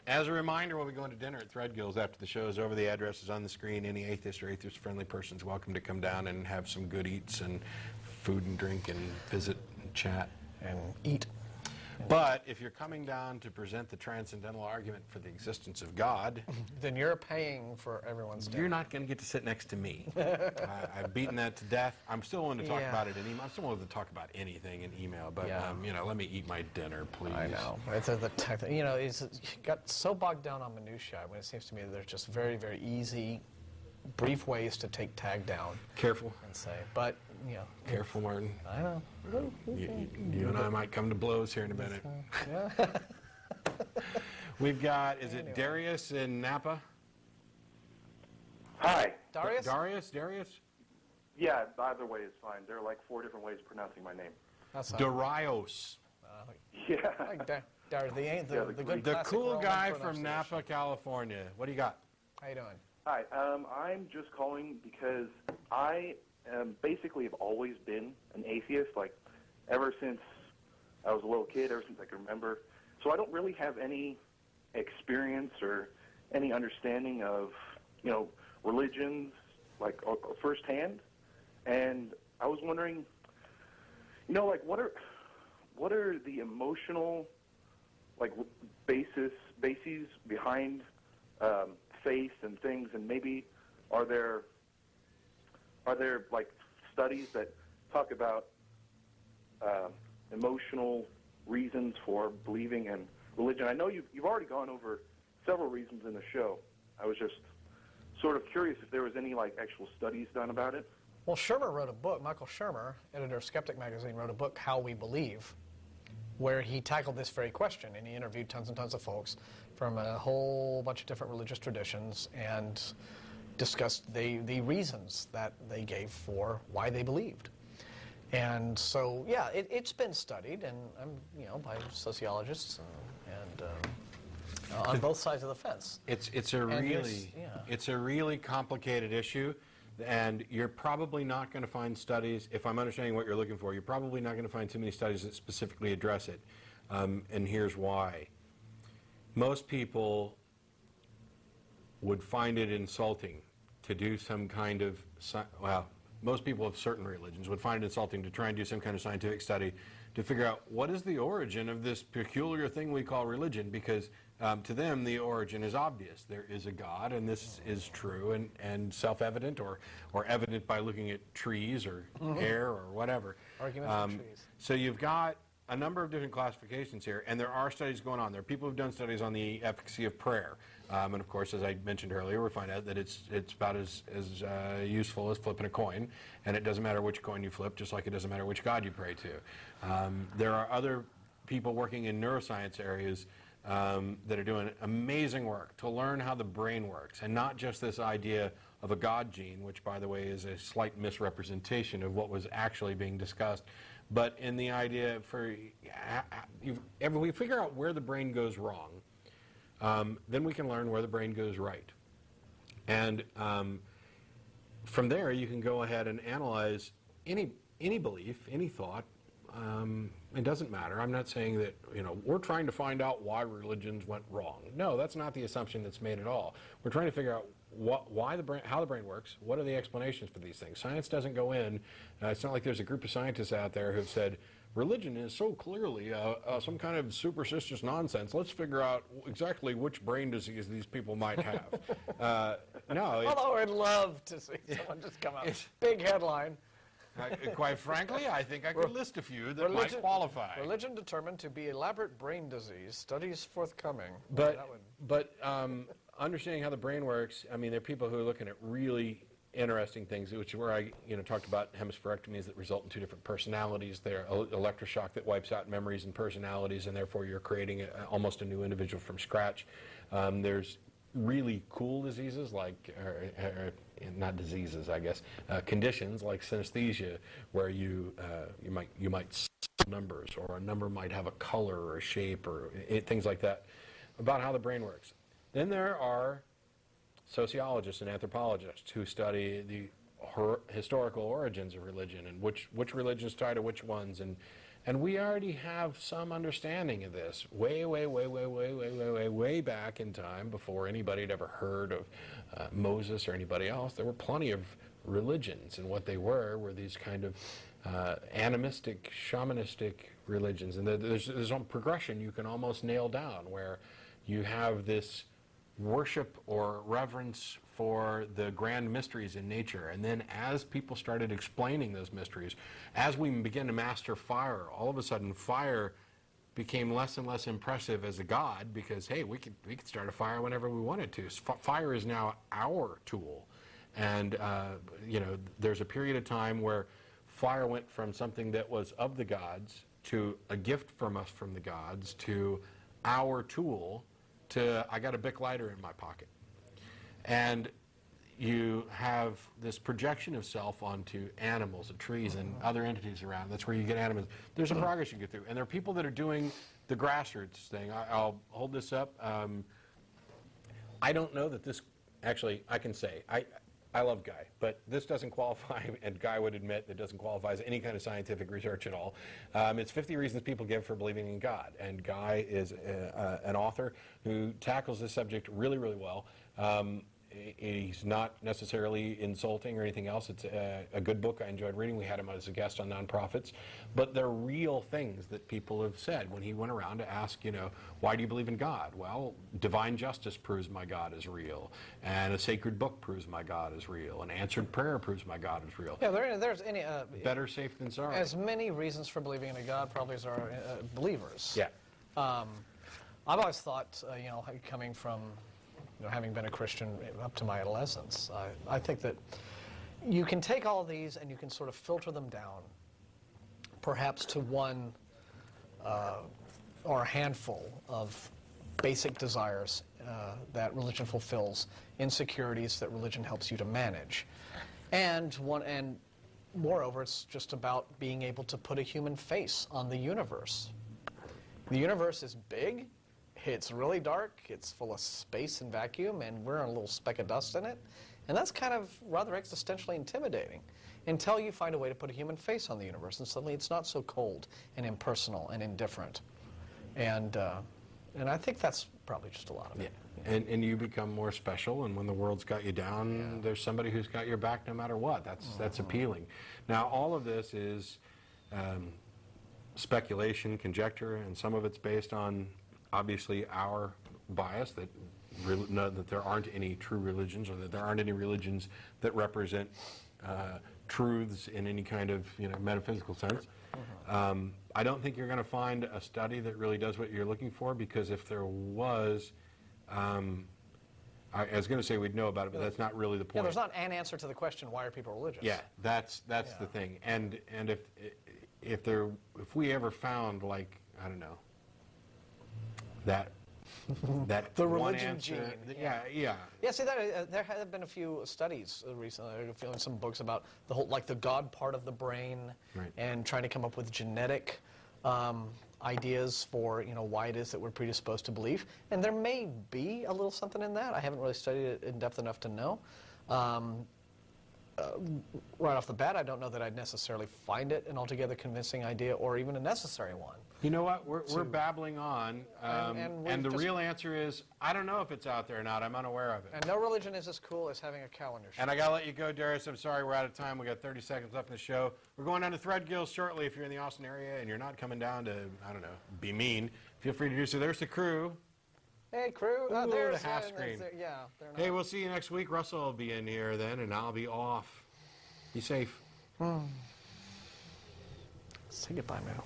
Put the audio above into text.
As a reminder, we'll be going to dinner at Threadgill's after the show is over. The address is on the screen. Any atheist or atheist-friendly person is welcome to come down and have some good eats and food and drink and visit and chat. And eat. But if you're coming down to present the transcendental argument for the existence of God, then you're paying for everyone's dinner. You're not going to get to sit next to me. I've beaten that to death. I'm still willing to talk about it in email. I'm still willing to talk about anything in email, but you know, let me eat my dinner, please. I know. It's you know, it's got so bogged down on minutiae when it seems to me that there's just very, very easy, brief ways to take tag down. Careful. And say, but you know. Careful, Martin. I know. You and I might come to blows here in a minute. Yeah. We've got, is it Darius in Napa? Hi. Darius? Darius? Yeah, either way is fine. There are like 4 different ways of pronouncing my name. Darius. Yeah. Like Darius, the good The classic cool Roman guy from pronunciation. Napa, California. What do you got? How you doing? Hi. I'm just calling because I basically have always been an atheist, like ever since I was a little kid, ever since I can remember. So I don't really have any experience or any understanding of, you know, religions, like firsthand. And I was wondering, you know, like what are the emotional, like bases behind faith and things, and maybe are there like studies that talk about emotional reasons for believing in religion? I know you've already gone over several reasons in the show. I was just sort of curious if there was any like actual studies done about it. Well, Shermer wrote a book. Michael Shermer, editor of Skeptic magazine, wrote a book, How We Believe, where he tackled this very question, and he interviewed tons and tons of folks from a whole bunch of different religious traditions and discussed the reasons that they gave for why they believed. And so, yeah, it's been studied, and you know, by sociologists and on both sides of the fence. It's a really complicated issue, and you're probably not going to find studies. If I'm understanding what you're looking for, you're probably not going to find too many studies that specifically address it. And here's why. Most people would find it insulting to do some kind of, most people of certain religions would find it insulting to try and do some kind of scientific study to figure out what is the origin of this peculiar thing we call religion, because to them the origin is obvious. There is a God, and this is true and self-evident or evident by looking at trees or air or whatever. Arguments for trees. So you've got a number of different classifications here, and there are studies going on. There are people who've done studies on the efficacy of prayer. And of course, as I mentioned earlier, we find out that it's about as useful as flipping a coin, and it doesn't matter which coin you flip, just like it doesn't matter which God you pray to. There are other people working in neuroscience areas that are doing amazing work to learn how the brain works, and not just this idea of a God gene, which, by the way, is a slight misrepresentation of what was actually being discussed, but in the idea for if we figure out where the brain goes wrong, then we can learn where the brain goes right. And from there, you can go ahead and analyze any belief, any thought. It doesn't matter. I'm not saying that, you know, we're trying to find out why religions went wrong. No, that's not the assumption that's made at all. We're trying to figure out how the brain works. What are the explanations for these things? Science doesn't go in. It's not like there's a group of scientists out there who've said, religion is so clearly some kind of superstitious nonsense. Let's figure out exactly which brain disease these people might have. No. Although I'd love to see someone just come out. Big headline. Quite frankly, I think I could list a few that might qualify. Religion determined to be elaborate brain disease. Studies forthcoming. But understanding how the brain works, I mean, there are people who are looking at really interesting things, which is where I talked about hemispherectomies that result in 2 different personalities. They're electroshock that wipes out memories and personalities, and therefore you're creating almost a new individual from scratch. There's really cool diseases like, not diseases, I guess, conditions like synesthesia, where you might see numbers, or a number might have a color or a shape or things like that, about how the brain works. Then there are sociologists and anthropologists who study the historical origins of religion and which religions tie to which ones, And we already have some understanding of this way back in time before anybody had ever heard of Moses or anybody else. There were plenty of religions, and what they were these kind of animistic, shamanistic religions. And there's a progression you can almost nail down where you have this worship or reverence for the grand mysteries in nature. And then as people started explaining those mysteries, as we began to master fire, all of a sudden fire became less and less impressive as a god because, hey, we could start a fire whenever we wanted to. Fire is now our tool. And, you know, there's a period of time where fire went from something that was of the gods to a gift from us from the gods to our tool to I got a Bic lighter in my pocket. And you have this projection of self onto animals and trees and other entities around. That's where you get animals. There's a progress you get through. And there are people that are doing the grassroots thing. I'll hold this up. I don't know that this, actually, I can say, I love Guy, but this doesn't qualify, and Guy would admit that doesn't qualify as any kind of scientific research at all. It's 50 Reasons People Give for Believing in God, and Guy is an author who tackles this subject really, really well. He's not necessarily insulting or anything else. It's a good book. I enjoyed reading. We had him as a guest on Nonprofits. But they're real things that people have said when he went around to ask, you know, why do you believe in God? Well, divine justice proves my God is real. And a sacred book proves my God is real. An answered prayer proves my God is real. Yeah, there's any... better safe than sorry. As many reasons for believing in a God probably as are believers. Yeah. I've always thought, you know, coming from... You know, having been a Christian up to my adolescence, I think that you can take all of these and you can sort of filter them down, perhaps to one or a handful of basic desires that religion fulfills, insecurities that religion helps you to manage, and moreover, it's just about being able to put a human face on the universe. The universe is big. It's really dark, it's full of space and vacuum, and we're a little speck of dust in it. And that's kind of rather existentially intimidating until you find a way to put a human face on the universe, and suddenly it's not so cold and impersonal and indifferent. And I think that's probably just a lot of it. Yeah. And you become more special, and when the world's got you down, there's somebody who's got your back no matter what. That's appealing. Now, all of this is speculation, conjecture, and some of it's based on obviously our bias that there aren't any true religions, or that there aren't any religions that represent truths in any kind of metaphysical sense. I don't think you're going to find a study that really does what you're looking for, because if there was, I was going to say we'd know about it, but that's not really the point. Yeah, there's not an answer to the question, why are people religious? Yeah, that's the thing. And if we ever found, like, I don't know, that the one religion answer, gene. Yeah. See, there have been a few studies recently. I'm feeling some books about the whole, like the God part of the brain, right, and trying to come up with genetic ideas for why it is that we're predisposed to belief. And there may be a little something in that. I haven't really studied it in depth enough to know. Right off the bat, I don't know that I'd necessarily find it an altogether convincing idea, or even a necessary one. You know what? We're babbling on, and the real answer is, I don't know if it's out there or not. I'm unaware of it. And no religion is as cool as having a cow on your shoulder. And I got to let you go, Darius. I'm sorry we're out of time. We got 30 seconds left in the show. We're going down to Threadgill shortly. If you're in the Austin area and you're not coming down to, I don't know, be mean, feel free to do so. There's the crew. Hey, crew. Ooh, There's the half screen. Yeah, they're not. Hey, we'll see you next week. Russell will be in here then, and I'll be off. Be safe. Say goodbye now.